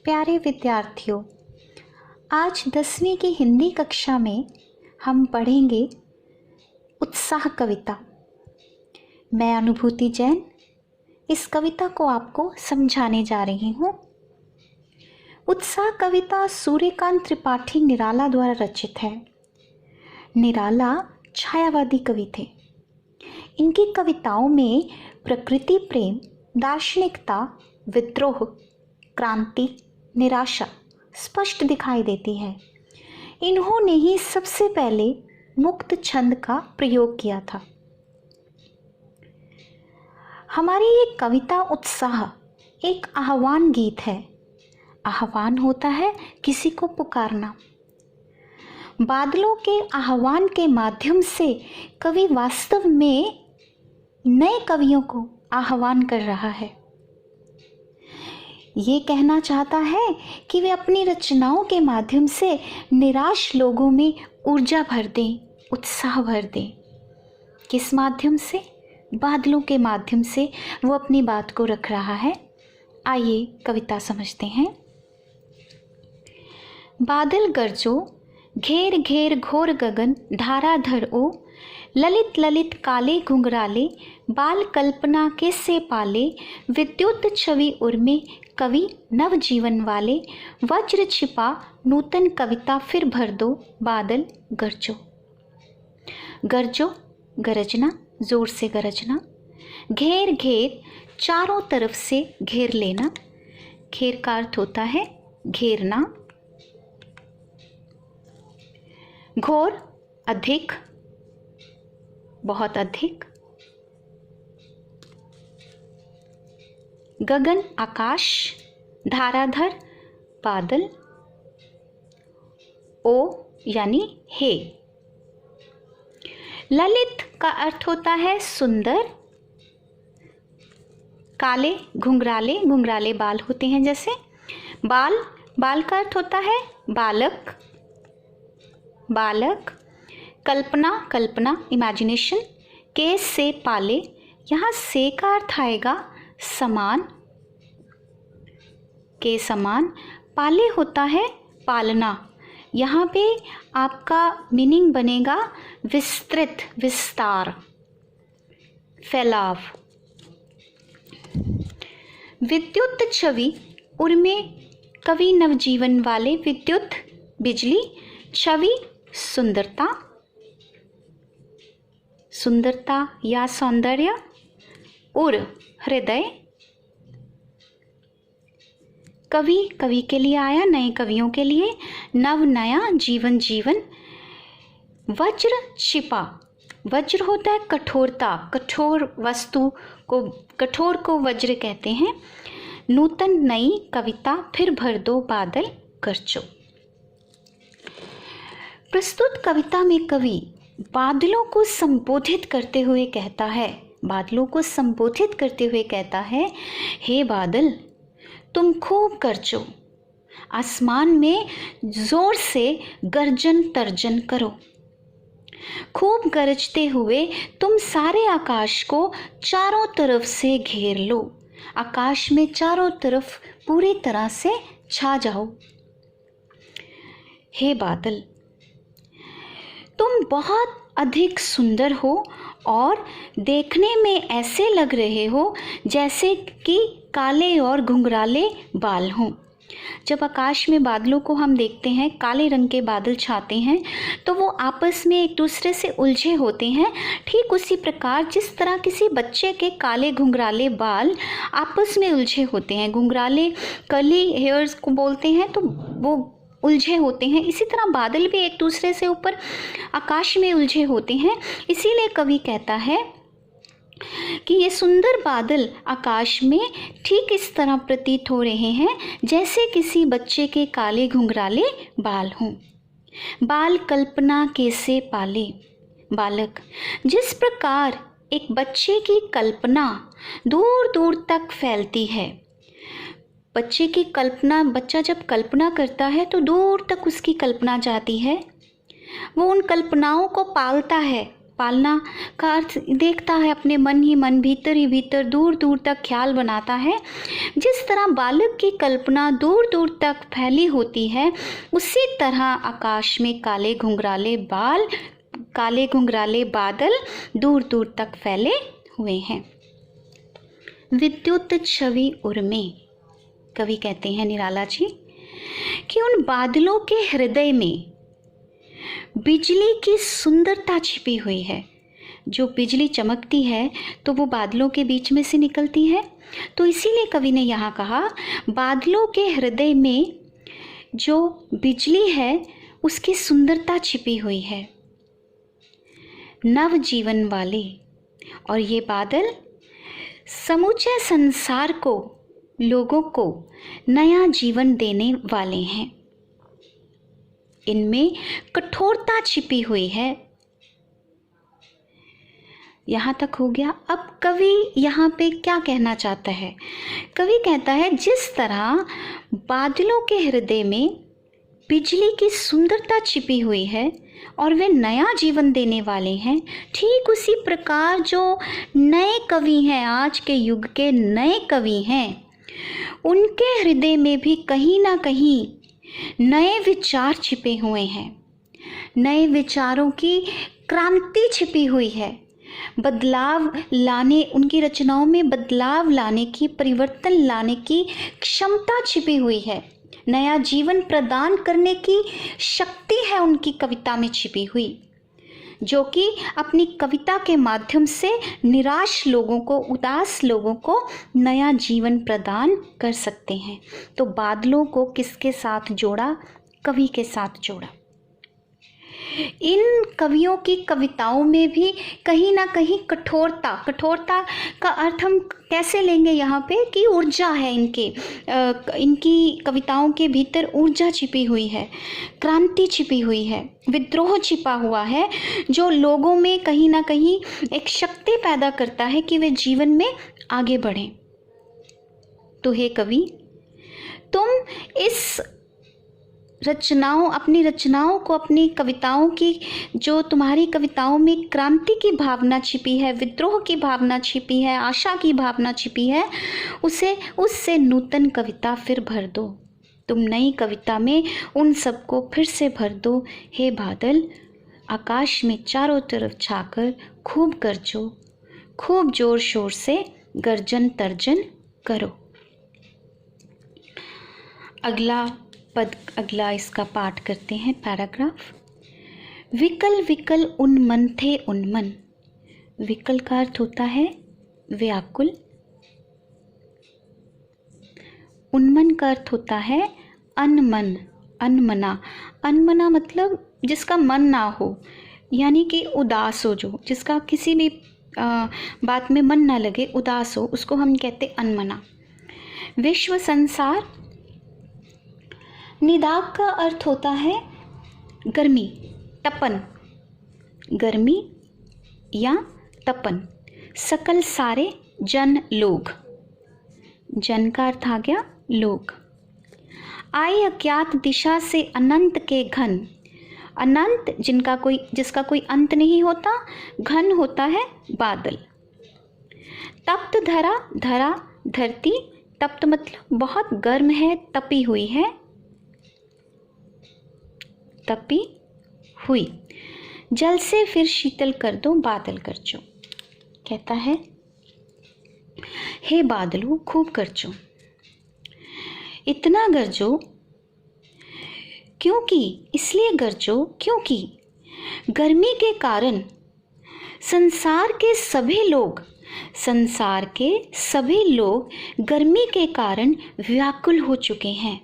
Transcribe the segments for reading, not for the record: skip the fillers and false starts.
प्यारे विद्यार्थियों, आज 10वीं की हिंदी कक्षा में हम पढ़ेंगे उत्साह कविता। मैं अनुभूति जैन इस कविता को आपको समझाने जा रही हूँ। उत्साह कविता सूर्यकांत त्रिपाठी निराला द्वारा रचित है। निराला छायावादी कवि थे। इनकी कविताओं में प्रकृति प्रेम, दार्शनिकता, विद्रोह, क्रांति, निराशा स्पष्ट दिखाई देती है। इन्होंने ही सबसे पहले मुक्त छंद का प्रयोग किया था। हमारी ये कविता उत्साह एक आह्वान गीत है। आह्वान होता है किसी को पुकारना। बादलों के आह्वान के माध्यम से कवि वास्तव में नए कवियों को आह्वान कर रहा है। ये कहना चाहता है कि वे अपनी रचनाओं के माध्यम से निराश लोगों में ऊर्जा भर दें, उत्साह भर दें। किस माध्यम से? बादलों के माध्यम से वो अपनी बात को रख रहा है। आइए कविता समझते हैं। बादल गरजो, घेर घेर घोर गगन धाराधर ओ, ललित ललित काले घुंघराले, बाल कल्पना के से पाले, विद्युत छवि उर्मे कवि नव जीवन वाले, वज्र छिपा नूतन कविता फिर भर दो, बादल गरजो। गरजो गरजना, जोर से गरजना। घेर घेर, चारों तरफ से घेर लेना। घेर का अर्थ होता है घेरना। घोर अधिक, बहुत अधिक। गगन आकाश, धाराधर बादल, ओ यानी हे। ललित का अर्थ होता है सुंदर। काले घुंघराले, घुंघराले बाल होते हैं जैसे। बाल, बाल का अर्थ होता है बालक, बालक। कल्पना, कल्पना इमेजिनेशन। के से पाले, यहाँ से का अर्थ आएगा समान, के समान। पाले होता है पालना। यहाँ पे आपका मीनिंग बनेगा विस्तृत, विस्तार, फैलाव। विद्युत छवि उर्मे कवि नवजीवन वाले। विद्युत बिजली, छवि सुंदरता, सुंदरता या सौंदर्य। उर हृदय। कवि, कवि के लिए आया, नए कवियों के लिए। नव नया, जीवन जीवन। वज्र छिपा, वज्र होता है कठोरता, कठोर वस्तु को, कठोर को वज्र कहते हैं। नूतन नई कविता फिर भर दो, बादल गरजो। प्रस्तुत कविता में कवि बादलों को संबोधित करते हुए कहता है, बादलों को संबोधित करते हुए कहता है, हे बादल तुम खूब गरजो, आसमान में जोर से गर्जन तर्जन करो। खूब गरजते हुए तुम सारे आकाश को चारों तरफ से घेर लो। आकाश में चारों तरफ पूरी तरह से छा जाओ। हे बादल तुम बहुत अधिक सुंदर हो और देखने में ऐसे लग रहे हो जैसे कि काले और घुंघराले बाल हों। जब आकाश में बादलों को हम देखते हैं, काले रंग के बादल छाते हैं, तो वो आपस में एक दूसरे से उलझे होते हैं। ठीक उसी प्रकार जिस तरह किसी बच्चे के काले घुंघराले बाल आपस में उलझे होते हैं, घुंघराले कर्ली हेयर्स को बोलते हैं, तो वो उलझे होते हैं, इसी तरह बादल भी एक दूसरे से ऊपर आकाश में उलझे होते हैं। इसीलिए कवि कहता है कि ये सुंदर बादल आकाश में ठीक इस तरह प्रतीत हो रहे हैं जैसे किसी बच्चे के काले घुंघराले बाल हों। बाल कल्पना कैसे पाले, बालक। जिस प्रकार एक बच्चे की कल्पना दूर दूर तक फैलती है, बच्चे की कल्पना, बच्चा जब कल्पना करता है तो दूर तक उसकी कल्पना जाती है। वो उन कल्पनाओं को पालता है, पालना का अर्थ देखता है अपने मन ही मन, भीतर ही भीतर, दूर दूर तक ख्याल बनाता है। जिस तरह बालक की कल्पना दूर दूर तक फैली होती है, उसी तरह आकाश में काले घुंघराले बादल दूर दूर तक फैले हुए हैं। विद्युत छवि उर्मे, कवि कहते हैं निराला जी कि उन बादलों के हृदय में बिजली की सुंदरता छिपी हुई है। जो बिजली चमकती है तो वो बादलों के बीच में से निकलती है। तो इसीलिए कवि ने यहाँ कहा बादलों के हृदय में जो बिजली है उसकी सुंदरता छिपी हुई है, नव जीवन वाले। और ये बादल समूचे संसार को, लोगों को नया जीवन देने वाले हैं। इनमें कठोरता छिपी हुई है। यहाँ तक हो गया। अब कवि यहाँ पे क्या कहना चाहता है? कवि कहता है जिस तरह बादलों के हृदय में बिजली की सुंदरता छिपी हुई है और वे नया जीवन देने वाले हैं, ठीक उसी प्रकार जो नए कवि हैं, आज के युग के नए कवि हैं, उनके हृदय में भी कहीं ना कहीं नए विचार छिपे हुए हैं। नए विचारों की क्रांति छिपी हुई है। बदलाव लाने, उनकी रचनाओं में बदलाव लाने की, परिवर्तन लाने की क्षमता छिपी हुई है। नया जीवन प्रदान करने की शक्ति है उनकी कविता में छिपी हुई, जो कि अपनी कविता के माध्यम से निराश लोगों को, उदास लोगों को नया जीवन प्रदान कर सकते हैं। तो बादलों को किसके साथ जोड़ा? कवि के साथ जोड़ा। इन कवियों की कविताओं में भी कहीं ना कहीं कठोरता का अर्थ हम कैसे लेंगे यहाँ पे कि ऊर्जा है इनकी कविताओं के भीतर ऊर्जा छिपी हुई है, क्रांति छिपी हुई है, विद्रोह छिपा हुआ है, जो लोगों में कहीं ना कहीं एक शक्ति पैदा करता है कि वे जीवन में आगे बढ़ें। तो हे कवि, तुम इस अपनी रचनाओं को, अपनी कविताओं की, जो तुम्हारी कविताओं में क्रांति की भावना छिपी है, विद्रोह की भावना छिपी है, आशा की भावना छिपी है, उससे नूतन कविता फिर भर दो। तुम नई कविता में उन सबको फिर से भर दो। हे बादल, आकाश में चारों तरफ छाकर खूब गरजो, खूब जोर शोर से गर्जन तर्जन करो। अगला इसका पाठ करते हैं, पैराग्राफ। विकल विकल उन्मन थे उन्मन। विकल का अर्थ होता है व्याकुल, उन्मन का अर्थ होता है अनमन, अनमना मतलब जिसका मन ना हो, यानी कि उदास हो, जिसका किसी भी बात में मन ना लगे, उदास हो, उसको हम कहते अनमना। विश्व संसार, निदाग का अर्थ होता है गर्मी, तपन, गर्मी या तपन। सकल सारे जन लोग, जन का अर्थ आ गया लोग। आए अज्ञात दिशा से अनंत के घन, अनंत जिसका कोई अंत नहीं होता, घन होता है बादल। तप्त धरा, धरा धरती, तप्त मतलब बहुत गर्म है, तपी हुई है, तपी हुई। जल से फिर शीतल कर दो, बादल गरजो। कहता है हे बादलों खूब गरजो, इतना गरजो, इसलिए गरजो क्योंकि गर्मी के कारण संसार के सभी लोग गर्मी के कारण व्याकुल हो चुके हैं,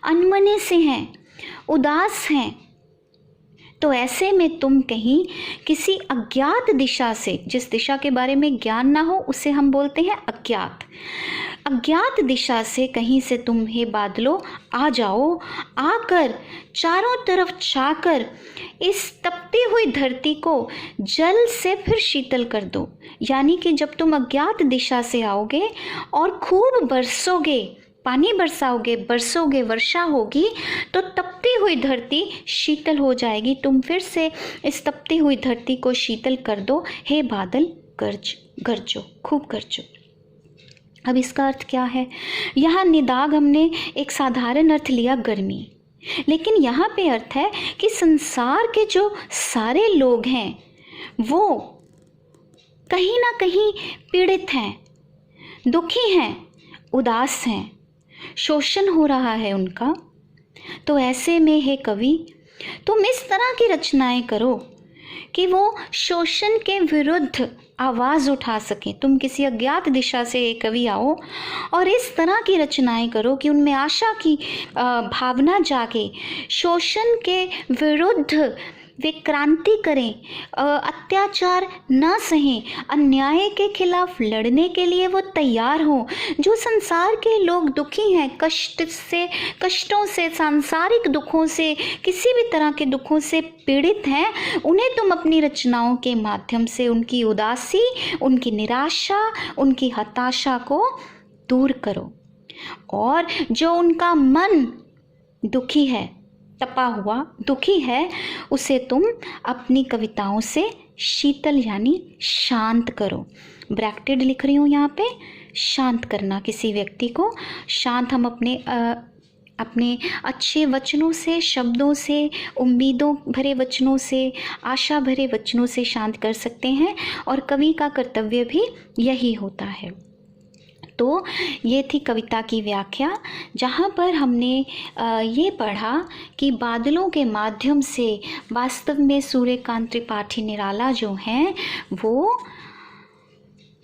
अनमने से हैं, उदास हैं। तो ऐसे में तुम कहीं किसी अज्ञात दिशा से, जिस दिशा के बारे में ज्ञान ना हो उसे हम बोलते हैं अज्ञात दिशा से कहीं से तुम हे बादलों आ जाओ, आकर चारों तरफ छाकर इस तपती हुई धरती को जल से फिर शीतल कर दो। यानी कि जब तुम अज्ञात दिशा से आओगे और खूब बरसोगे पानी बरसाओगे, बरसोगे, वर्षा होगी तो तपती हुई धरती शीतल हो जाएगी। तुम फिर से इस तपती हुई धरती को शीतल कर दो। हे बादल गरजो, खूब गरजो। अब इसका अर्थ क्या है? यहाँ निदाग हमने एक साधारण अर्थ लिया, गर्मी, लेकिन यहाँ पे अर्थ है कि संसार के जो सारे लोग हैं वो कहीं ना कहीं पीड़ित हैं, दुखी हैं, उदास हैं, शोषण हो रहा है उनका। तो ऐसे में हे कवि, तुम इस तरह की रचनाएं करो कि वो शोषण के विरुद्ध आवाज़ उठा सकें। तुम किसी अज्ञात दिशा से एक कवि आओ और इस तरह की रचनाएं करो कि उनमें आशा की भावना जागे, शोषण के विरुद्ध वे क्रांति करें, अत्याचार न सहें, अन्याय के खिलाफ लड़ने के लिए वो तैयार हों। जो संसार के लोग दुखी हैं, कष्टों से, सांसारिक दुखों से, किसी भी तरह के दुखों से पीड़ित हैं, उन्हें तुम अपनी रचनाओं के माध्यम से उनकी उदासी, उनकी निराशा, उनकी हताशा को दूर करो। और जो उनका मन दुखी है, तपा हुआ दुखी है, उसे तुम अपनी कविताओं से शीतल यानी शांत करो। ब्रैकेटेड लिख रही हूँ यहाँ पे, शांत करना किसी व्यक्ति को। शांत हम अपने अच्छे वचनों से, शब्दों से, उम्मीदों भरे वचनों से, आशा भरे वचनों से शांत कर सकते हैं, और कवि का कर्तव्य भी यही होता है। तो ये थी कविता की व्याख्या, जहाँ पर हमने ये पढ़ा कि बादलों के माध्यम से वास्तव में सूर्यकांत त्रिपाठी निराला जो हैं वो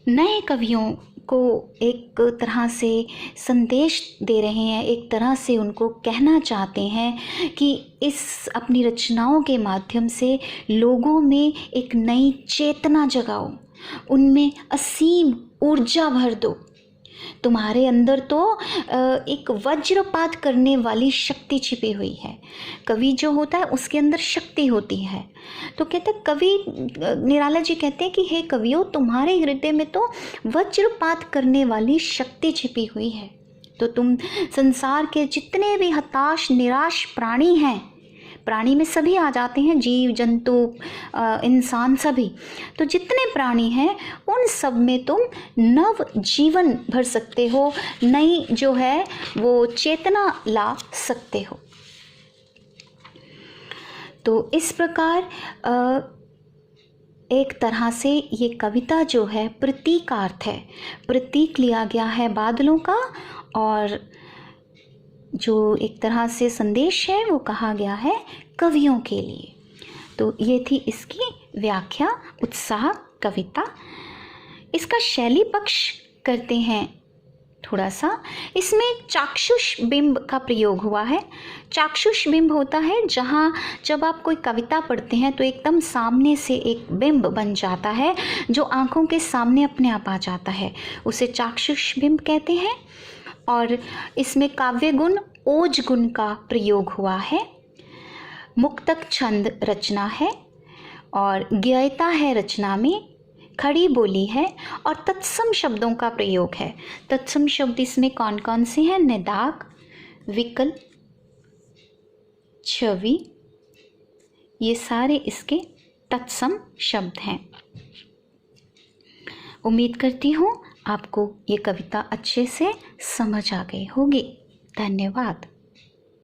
नए कवियों को एक तरह से संदेश दे रहे हैं, एक तरह से उनको कहना चाहते हैं कि इस अपनी रचनाओं के माध्यम से लोगों में एक नई चेतना जगाओ, उनमें असीम ऊर्जा भर दो। तुम्हारे अंदर तो एक वज्रपात करने वाली शक्ति छिपी हुई है। कवि जो होता है उसके अंदर शक्ति होती है। तो कहते कवि निराला जी कहते हैं कि हे कवियों, तुम्हारे हृदय में तो वज्रपात करने वाली शक्ति छिपी हुई है। तो तुम संसार के जितने भी हताश निराश प्राणी हैं, प्राणी में सभी आ जाते हैं, जीव जंतु इंसान सभी, तो जितने प्राणी हैं उन सब में तुम नव जीवन भर सकते हो, नई जो है वो चेतना ला सकते हो। तो इस प्रकार एक तरह से ये कविता जो है प्रतीकार्थ है, प्रतीक लिया गया है बादलों का, और जो एक तरह से संदेश है वो कहा गया है कवियों के लिए। तो ये थी इसकी व्याख्या, उत्साह कविता। इसका शैली पक्ष करते हैं थोड़ा सा। इसमें चाक्षुष बिंब का प्रयोग हुआ है। चाक्षुष बिंब होता है जहाँ जब आप कोई कविता पढ़ते हैं तो एकदम सामने से एक बिंब बन जाता है जो आँखों के सामने अपने आप आ जाता है, उसे चाक्षुष बिंब कहते हैं। और इसमें काव्य गुण, ओज गुण का प्रयोग हुआ है। मुक्तक छंद रचना है और ज्ञेयता है रचना में, खड़ी बोली है और तत्सम शब्दों का प्रयोग है। तत्सम शब्द इसमें कौन कौन से हैं? निदाग, विकल्प, छवि, ये सारे इसके तत्सम शब्द हैं। उम्मीद करती हूँ आपको ये कविता अच्छे से समझ आ गई होगी। धन्यवाद।